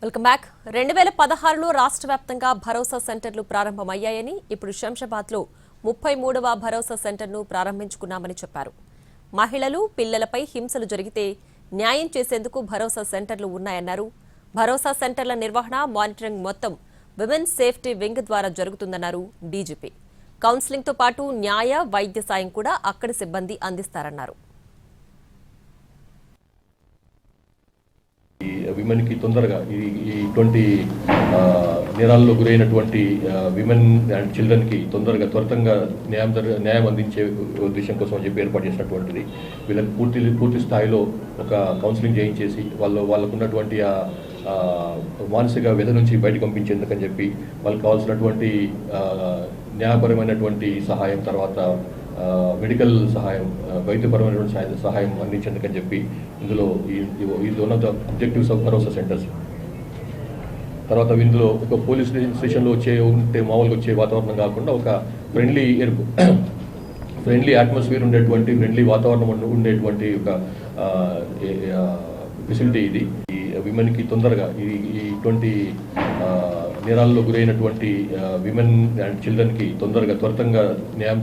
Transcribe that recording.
Welcome back 2016లో రాష్ట్ర వ్యాప్తంగా భరోసా సెంటర్లు ప్రారంభమయ్యాయని ఇప్పుడు శంషాబాద్లో 33వ భరోసా సెంటర్ను ప్రారంభించుకున్నామని చెప్పారు. మహిళలు పిల్లలపై హింసలు జరిగితే న్యాయం చేసేందుకు భరోసా సెంటర్లు ఉన్నాయన్నారు. భరోసా సెంటర్ల నిర్వహణ మానిటరింగ్ మొత్తం విమెన్ సేఫ్టీ వింగ్ ద్వారా జరుగుతుందన్నారు డీజీపీ. కౌన్సిలింగ్తో పాటు న్యాయ వైద్య సాయం కూడా అక్కడి సిబ్బంది అందిస్తారన్నారు. విమెన్ కి తొందరగా ఇటువంటి నేరాల్లో గురైనటువంటి విమెన్ అండ్ చిల్డ్రన్ కి తొందరగా త్వరితంగా న్యాయం అందించే ఉద్దేశం కోసం అని చెప్పి ఏర్పాటు చేసినటువంటిది. వీళ్ళకి పూర్తి స్థాయిలో ఒక కౌన్సిలింగ్ చేయించేసి వాళ్ళకు ఉన్నటువంటి మానసిక వ్యధ నుంచి బయటకు పంపించేందుకని చెప్పి వాళ్ళకి కావాల్సినటువంటి న్యాయపరమైనటువంటి సహాయం, తర్వాత మెడికల్ సహాయం, వైద్యపరమైనటువంటి సహాయం అందించేందుకని చెప్పి ఇందులో ఈ one of the objectives of Bharosa centres. తర్వాత ఇందులో ఒక పోలీస్ స్టేషన్లో మామూలుగా వచ్చే వాతావరణం కాకుండా ఒక ఫ్రెండ్లీ అట్మాస్ఫియర్ ఉండేటువంటి, ఫ్రెండ్లీ వాతావరణం ఉండేటువంటి ఒక ఫెసిలిటీ ఇది. ఈ విమెన్కి తొందరగా ఇటువంటి నేరాల్లో గురైనటువంటి విమెన్ అండ్ చిల్డ్రన్కి తొందరగా త్వరితంగా న్యాయం